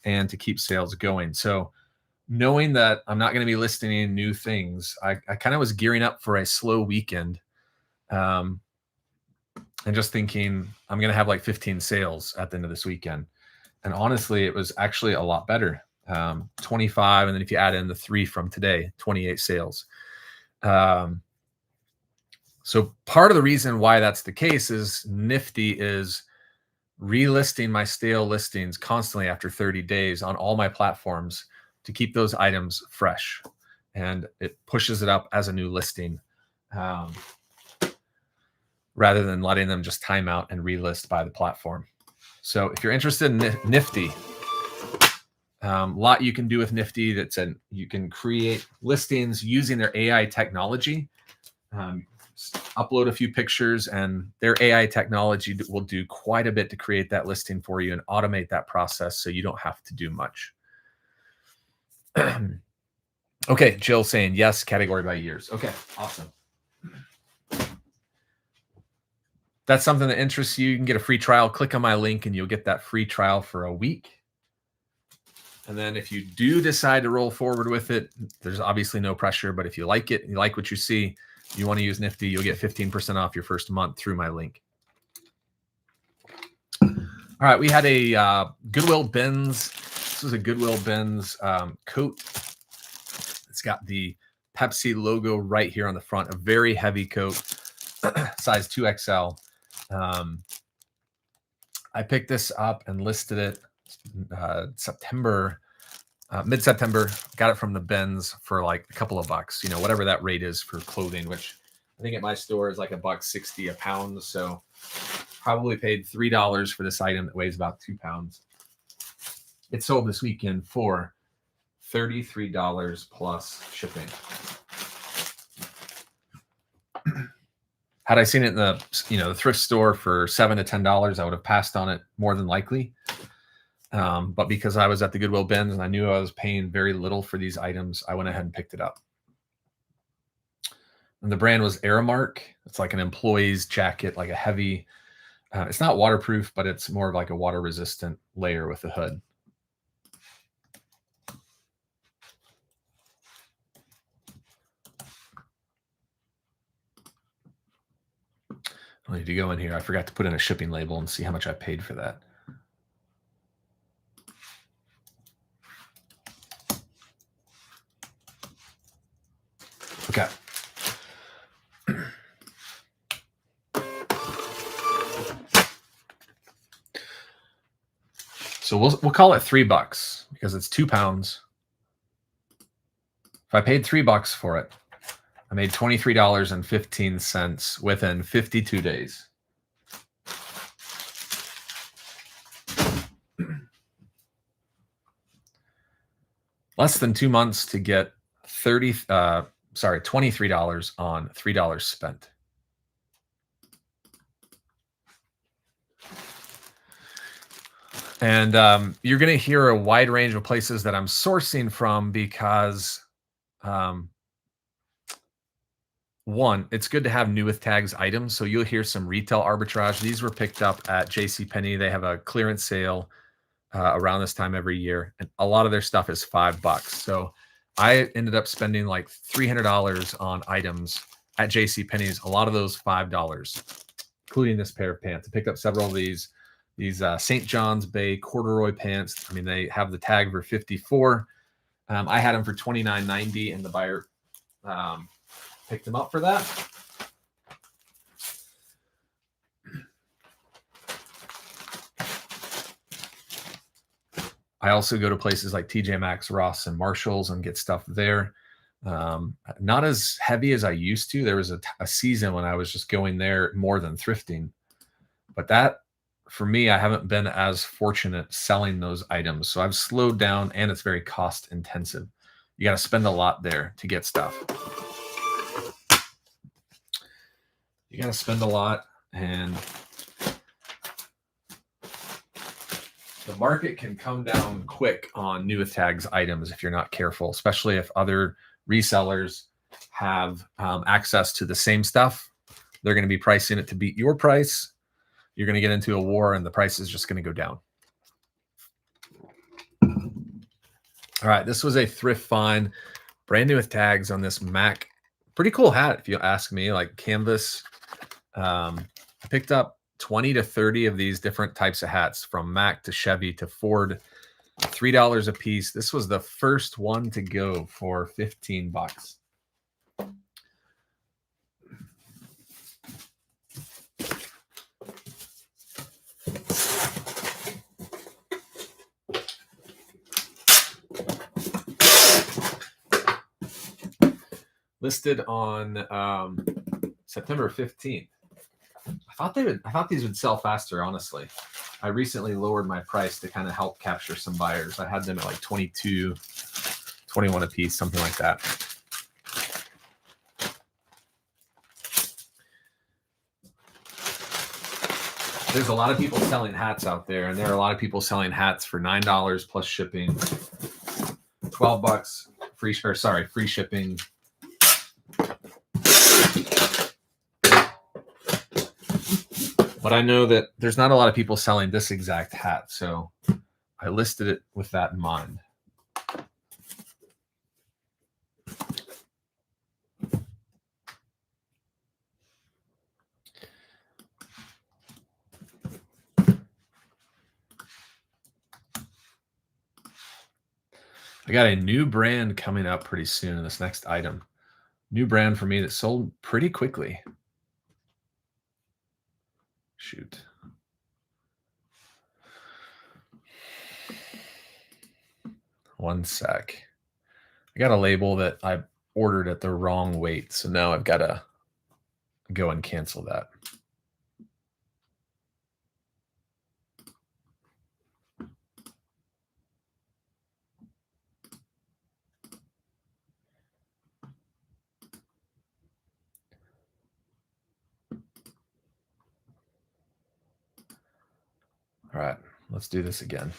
and to keep sales going. So knowing that I'm not going to be listing any new things, I kind of was gearing up for a slow weekend. And just thinking I'm going to have like 15 sales at the end of this weekend. And honestly, it was actually a lot better. 25. And then if you add in the 3 from today, 28 sales. So part of the reason why that's the case is Nifty is relisting my stale listings constantly after 30 days on all my platforms to keep those items fresh. And it pushes it up as a new listing. Rather than letting them just time out and relist by the platform. So if you're interested in Nifty, lot you can do with Nifty. You can create listings using their AI technology. Upload a few pictures and their AI technology will do quite a bit to create that listing for you and automate that process so you don't have to do much. Okay, Jill saying yes, category by years. Okay, awesome. That's something that interests you. You can get a free trial. Click on my link and you'll get that free trial for a week. And then if you do decide to roll forward with it, there's obviously no pressure, but if you like it, you like what you see, you want to use Nifty, you'll get 15% off your first month through my link. All right, we had a Goodwill Bins. This is a Goodwill Bins coat. It's got the Pepsi logo right here on the front, a very heavy coat, size 2XL. I picked this up and listed it mid-September. Got it from the bins for like a couple of bucks, whatever that rate is for clothing, which I think at my store is like $1.60 a pound. So probably paid $3 for this item that weighs about 2 pounds. It sold this weekend for $33 plus shipping. Had I seen it in the thrift store for $7 to $10, I would have passed on it more than likely. But because I was at the Goodwill bins and I knew I was paying very little for these items, I went ahead and picked it up. And the brand was Aramark. It's like an employee's jacket, like a heavy. It's not waterproof, but it's more of like a water resistant layer with a hood. I need to go in here. I forgot to put in a shipping label and see how much I paid for that. Okay. So we'll call it $3 because it's 2 pounds. If I paid $3 for it, I made $23.15 within 52 days. Less than 2 months to get $23 on $3 spent. And you're going to hear a wide range of places that I'm sourcing from because, one, it's good to have new with tags items. So you'll hear some retail arbitrage. These were picked up at JCPenney. They have a clearance sale around this time every year. And a lot of their stuff is $5. So I ended up spending like $300 on items at JCPenney's. A lot of those $5, including this pair of pants. I picked up several of these St. John's Bay corduroy pants. I mean, they have the tag for $54. I had them for $29.90, and the buyer picked them up for that. I also go to places like TJ Maxx, Ross, and Marshalls and get stuff there. Not as heavy as I used to. There was a season when I was just going there more than thrifting. But that, for me, I haven't been as fortunate selling those items. So I've slowed down, and it's very cost intensive. You got to spend a lot there to get stuff. You got to spend a lot, and the market can come down quick on new with tags items if you're not careful, especially if other resellers have access to the same stuff. They're going to be pricing it to beat your price. You're going to get into a war, and the price is just going to go down. All right, this was a thrift find, brand new with tags on this Mac. Pretty cool hat, if you ask me, like canvas. I picked up 20 to 30 of these different types of hats, from Mac to Chevy to Ford, $3 a piece. This was the first one to go for $15. Listed on September 15th. I thought these would sell faster, honestly. I recently lowered my price to kind of help capture some buyers. I had them at like 22, 21 a piece, something like that. There's a lot of people selling hats out there, and there are a lot of people selling hats for $9 plus shipping, $12 free shipping. But I know that there's not a lot of people selling this exact hat, so I listed it with that in mind. I got a new brand coming up pretty soon in this next item. New brand for me that sold pretty quickly. Shoot. One sec. I got a label that I ordered at the wrong weight, so now I've got to go and cancel that. All right, let's do this again.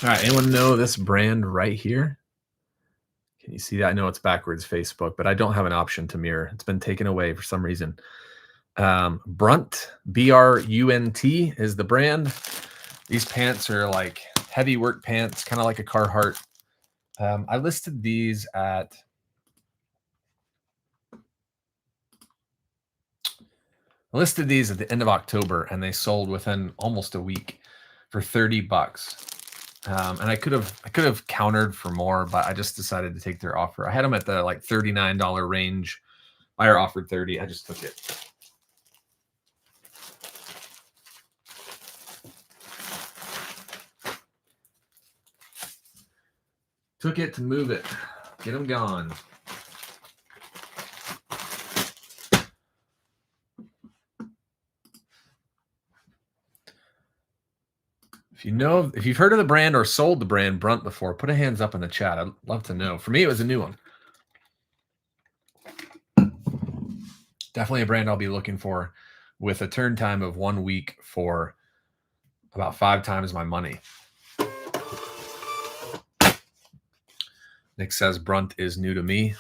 All right, anyone know this brand right here? Can you see that? I know it's backwards Facebook, but I don't have an option to mirror. It's been taken away for some reason. Brunt, B-R-U-N-T is the brand. These pants are like heavy work pants, kind of like a Carhartt. I listed these at the end of October, and they sold within almost a week for $30. And I could have countered for more, but I just decided to take their offer. I had them at the like $39 range. Buyer offered $30. I just took it. Took it to move it. Get them gone. If you've heard of the brand or sold the brand Brunt before, put a hands up in the chat. I'd love to know. For me, it was a new one. Definitely a brand I'll be looking for with a turn time of 1 week for about 5 times my money. Nick says Brunt is new to me.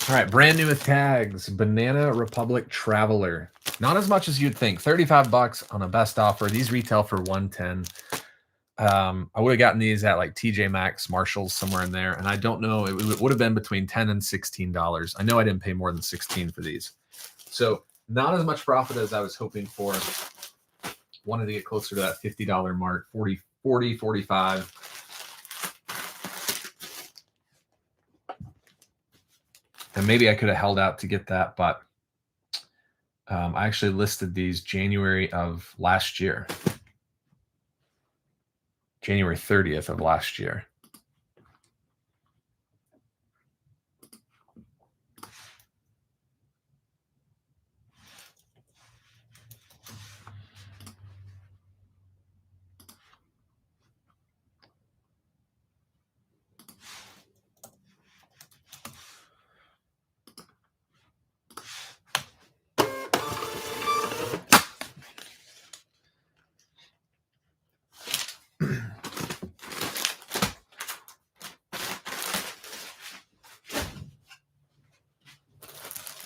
All right, brand new with tags, Banana Republic Traveler. Not as much as you'd think. $35 on a best offer. These retail for $110. I would have gotten these at like TJ Maxx, Marshalls, somewhere in there. And I don't know, it would have been between $10 and $16. I know I didn't pay more than $16 for these. So not as much profit as I was hoping for. Wanted to get closer to that $50 mark, 40, 45. And maybe I could have held out to get that, but I actually listed these January of last year. January 30th of last year.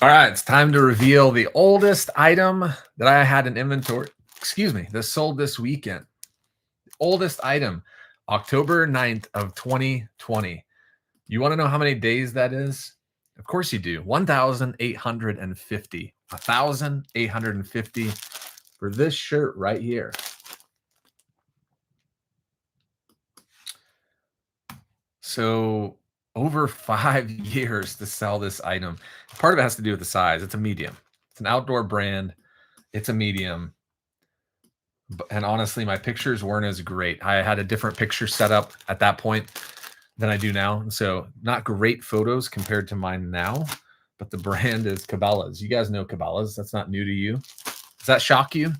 All right, it's time to reveal the oldest item that I had in inventory. Excuse me, that sold this weekend. Oldest item, October 9th of 2020. You want to know how many days that is? Of course you do. 1,850. 1,850 for this shirt right here. So over 5 years to sell this item. Part of it has to do with the size. It's a medium. It's an outdoor brand. It's a medium. And honestly, my pictures weren't as great. I had a different picture set up at that point than I do now. So not great photos compared to mine now, but the brand is Cabela's. You guys know Cabela's. That's not new to you. Does that shock you?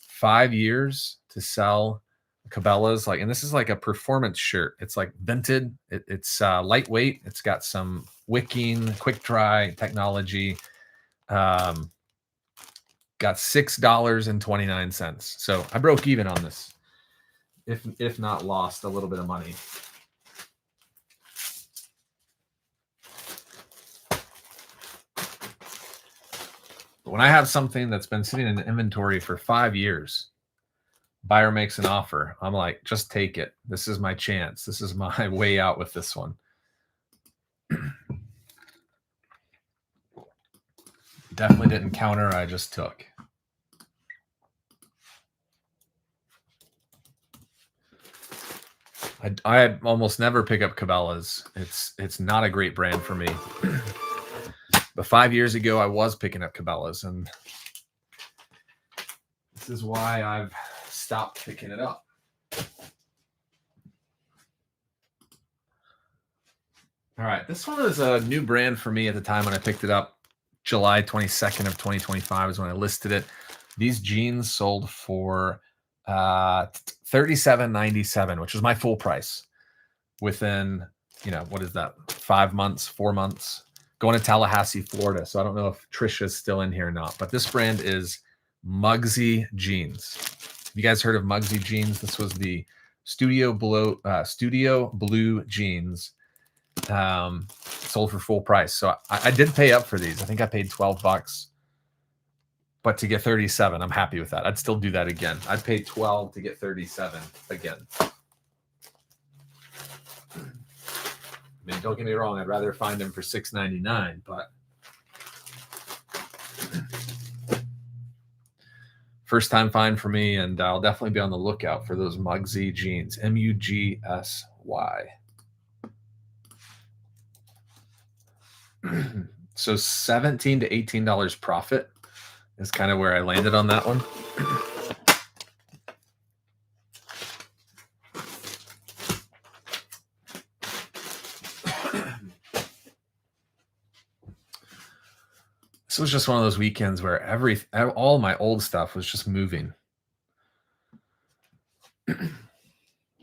5 years to sell Cabela's, and this is like a performance shirt. It's like vented. It's lightweight. It's got some wicking, quick dry technology. Got $6.29. So I broke even on this, if not lost a little bit of money. But when I have something that's been sitting in inventory for 5 years, buyer makes an offer, I'm like, just take it. This is my chance. This is my way out with this one. Definitely didn't counter. I just took. I almost never pick up Cabela's. It's not a great brand for me. But 5 years ago, I was picking up Cabela's, and this is why I've stopped picking it up. All right, this one is a new brand for me at the time when I picked it up. July 22nd of 2025 is when I listed it. These jeans sold for $37.97, which was my full price within, what is that? 5 months, 4 months, going to Tallahassee, Florida. So I don't know if Trisha's still in here or not, but this brand is Mugsy Jeans. Have you guys heard of Mugsy Jeans? This was the Studio Blue jeans, sold for full price. So I did pay up for these. I think I paid $12, but to get 37, I'm happy with that. I'd still do that again. I'd pay 12 to get 37 again. I mean, don't get me wrong. I'd rather find them for $6.99, but first time find for me, and I'll definitely be on the lookout for those Mugsy jeans. Mugsy. So $17 to $18 profit is kind of where I landed on that one. This was just one of those weekends where all my old stuff was just moving. All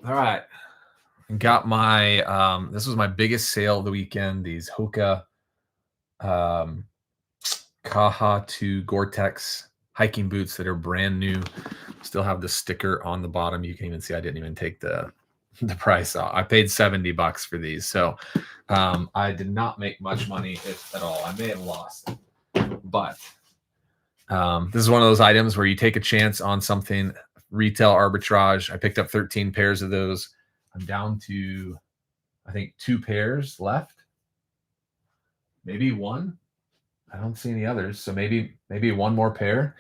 right. Got my, this was my biggest sale of the weekend. These Hoka Kaha 2 Gore-Tex hiking boots that are brand new. Still have the sticker on the bottom. You can even see I didn't even take the price off. I paid $70 for these. So I did not make much money, if at all. I may have lost, but this is one of those items where you take a chance on something. Retail arbitrage. I picked up 13 pairs of those. I'm down to, I think, 2 pairs left. Maybe one. I don't see any others. So maybe one more pair.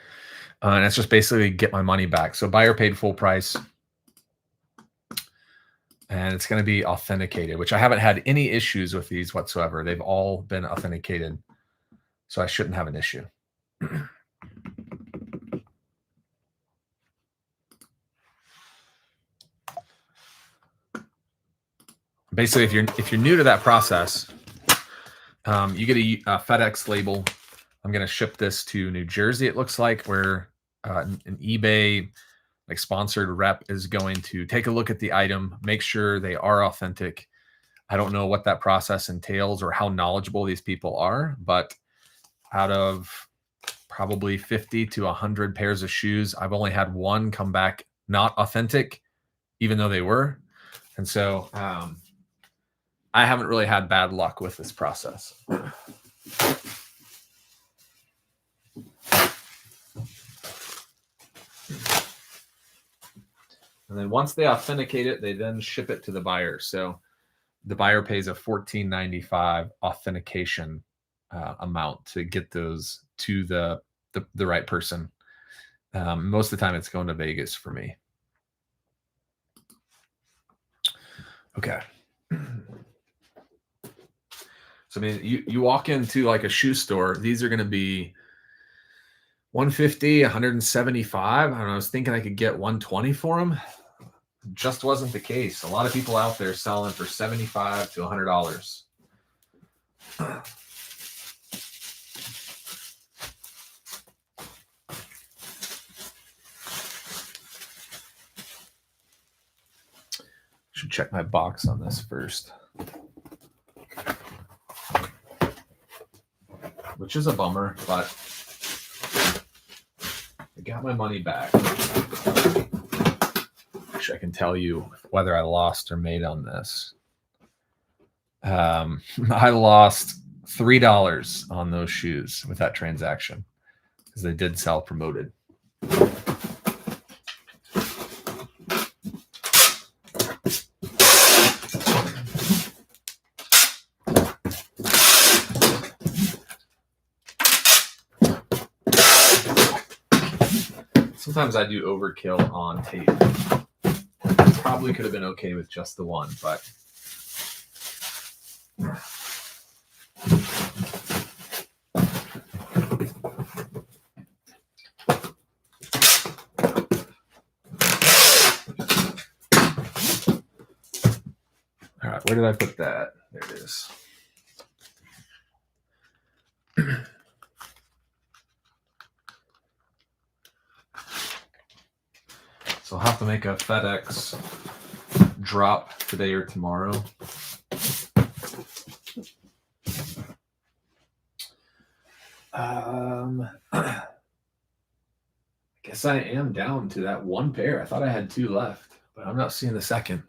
And that's just basically get my money back. So buyer paid full price. And it's going to be authenticated, which I haven't had any issues with these whatsoever. They've all been authenticated. So I shouldn't have an issue. Basically, if you're new to that process, you get a FedEx label. I'm going to ship this to New Jersey, it looks like, where an eBay sponsored rep is going to take a look at the item, make sure they are authentic. I don't know what that process entails or how knowledgeable these people are, but out of probably 50 to 100 pairs of shoes, I've only had one come back not authentic, even though they were. And so I haven't really had bad luck with this process. And then once they authenticate it, they then ship it to the buyer. So the buyer pays a $14.95 authentication amount to get those to the right person. Most of the time it's going to Vegas for me. Okay. So I mean, you walk into like a shoe store, these are going to be $150, $175. I don't know. I was thinking I could get $120 for them. Just wasn't the case. A lot of people out there selling for $75 to $100. Should check my box on this first, which is a bummer, but I got my money back. Actually, I can tell you whether I lost or made on this. I lost $3 on those shoes with that transaction because they did sell promoted. Sometimes I do overkill on tape. probably could have been okay with just the one, but all right, where did I put that? There it is. So I'll have to make a FedEx drop today or tomorrow. I guess I am down to that one pair. I thought I had 2 left, but I'm not seeing the second.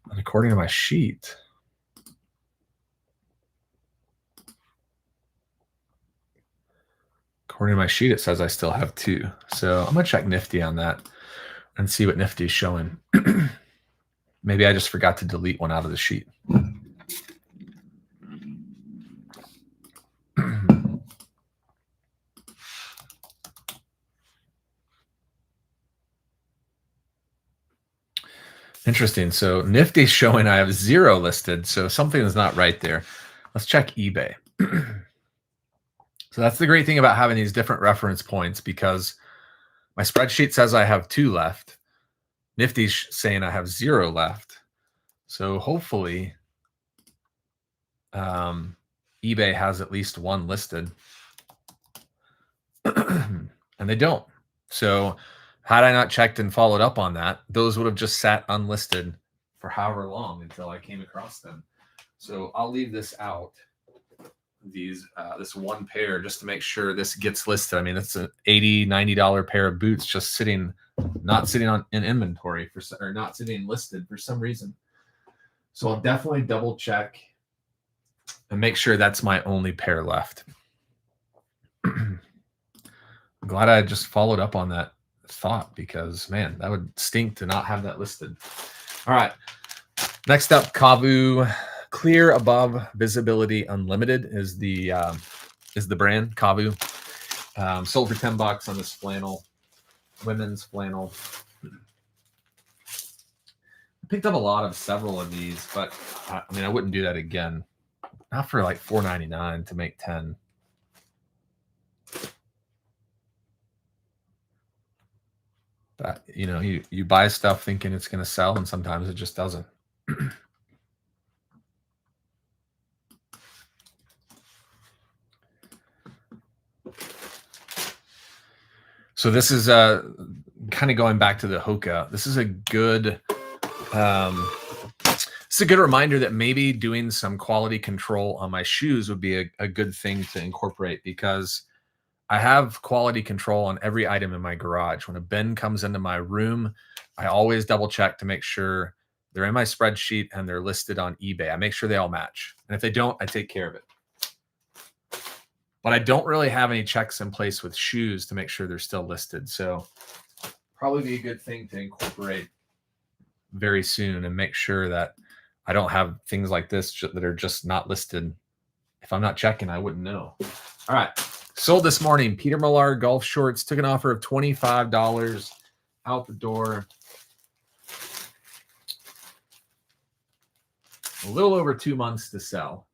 And according to my sheet, it says I still have 2. So I'm going to check Nifty on that and see what Nifty is showing. Maybe I just forgot to delete one out of the sheet. Interesting. So Nifty's showing I have 0 listed. So something is not right there. Let's check eBay. So that's the great thing about having these different reference points, because my spreadsheet says I have 2 left. Nifty's saying I have 0 left. So hopefully eBay has at least 1 listed. And they don't. So had I not checked and followed up on that, those would have just sat unlisted for however long until I came across them. So I'll leave this out, this one pair, just to make sure this gets listed. I mean, it's an $80, $90 pair of boots just not sitting in inventory or not sitting listed for some reason. So I'll definitely double check and make sure that's my only pair left. I'm glad I just followed up on that thought, because man, that would stink to not have that listed. All right, next up, Kavu Clear Above Visibility Unlimited is the brand. Kavu sold for $10 on this flannel, women's flannel. I picked up several of these, but I mean, I wouldn't do that again. Not for like $4.99 to make 10. But you buy stuff thinking it's going to sell, and sometimes it just doesn't. So this is kind of going back to the Hoka. This is a good reminder that maybe doing some quality control on my shoes would be a good thing to incorporate, because I have quality control on every item in my garage. When a bin comes into my room, I always double check to make sure they're in my spreadsheet and they're listed on eBay. I make sure they all match. And if they don't, I take care of it. But I don't really have any checks in place with shoes to make sure they're still listed. So probably be a good thing to incorporate very soon and make sure that I don't have things like this that are just not listed. If I'm not checking, I wouldn't know. All right. Sold this morning. Peter Millar golf shorts. Took an offer of $25 out the door. A little over 2 months to sell.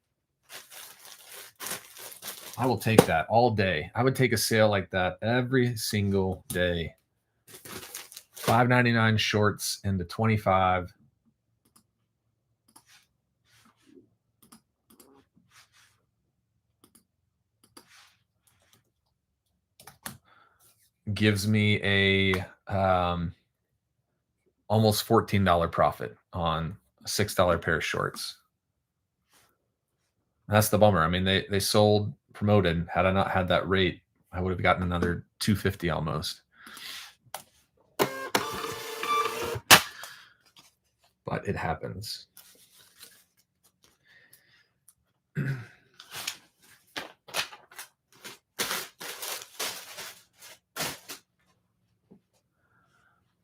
I will take that all day. I would take a sale like that every single day. $5.99 shorts into $25. Gives me a almost $14 profit on a $6 pair of shorts. That's the bummer. I mean, they sold promoted. Had I not had that rate, I would have gotten another $250 almost. But it happens.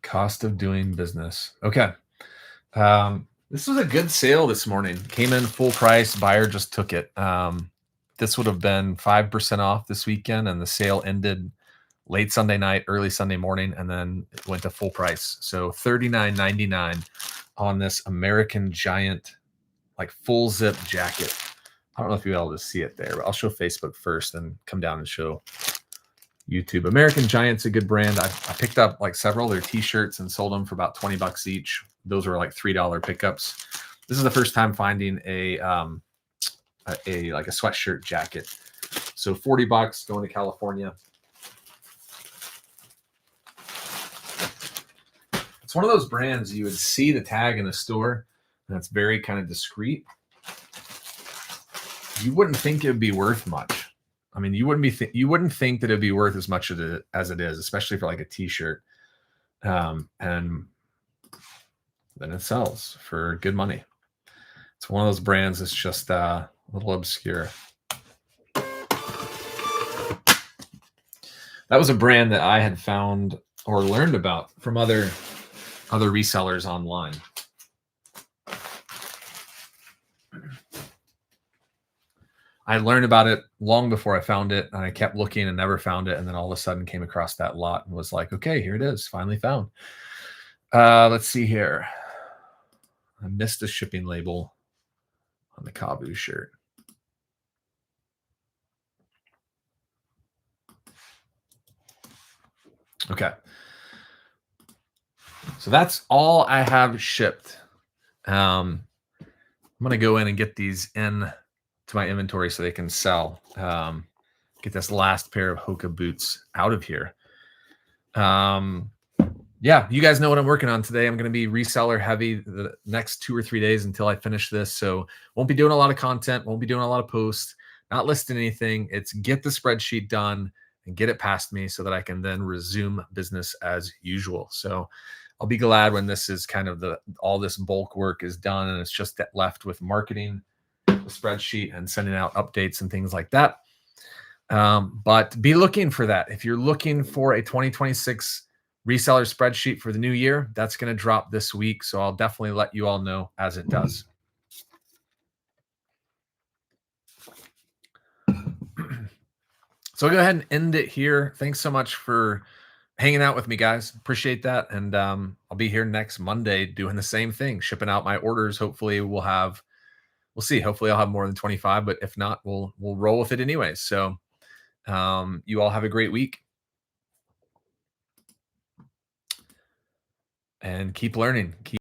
Cost of doing business. Okay. This was a good sale this morning. Came in full price. Buyer just took it. This would have been 5% off this weekend, and the sale ended late Sunday night, early Sunday morning, and then it went to full price. So $39.99 on this American Giant, like full zip jacket. I don't know if you'll be able to see it there, but I'll show Facebook first and come down and show YouTube. American Giant's a good brand. I picked up like several of their t-shirts and sold them for about $20 each. Those were like $3 pickups. This is the first time finding a like a sweatshirt jacket. So $40 going to California. It's one of those brands you would see the tag in a store and it's very kind of discreet. You wouldn't think it would be worth much. I mean, you wouldn't think that it'd be worth as much as it is, especially for like a t-shirt. And then it sells for good money. It's one of those brands that's just a little obscure. That was a brand that I had found or learned about from other resellers online. I learned about it long before I found it, and I kept looking and never found it. And then all of a sudden came across that lot and was like, okay, here it is, finally found. Let's see here. I missed the shipping label on the Kabu shirt. Okay. So that's all I have shipped. I'm going to go in and get these in to my inventory so they can sell. Get this last pair of Hoka boots out of here. Yeah, you guys know what I'm working on today. I'm going to be reseller heavy the next 2 or 3 days until I finish this. So won't be doing a lot of content, won't be doing a lot of posts, not listing anything. It's get the spreadsheet done and get it past me so that I can then resume business as usual. So I'll be glad when this is kind of all this bulk work is done and it's just left with marketing, the spreadsheet, and sending out updates and things like that. But be looking for that. If you're looking for a 2026 reseller spreadsheet for the new year, that's going to drop this week. So I'll definitely let you all know as it does. So I'll go ahead and end it here. Thanks so much for hanging out with me, guys. Appreciate that. And I'll be here next Monday doing the same thing, shipping out my orders. Hopefully we'll see. Hopefully I'll have more than 25, but if not, we'll roll with it anyways. So you all have a great week. And keep learning.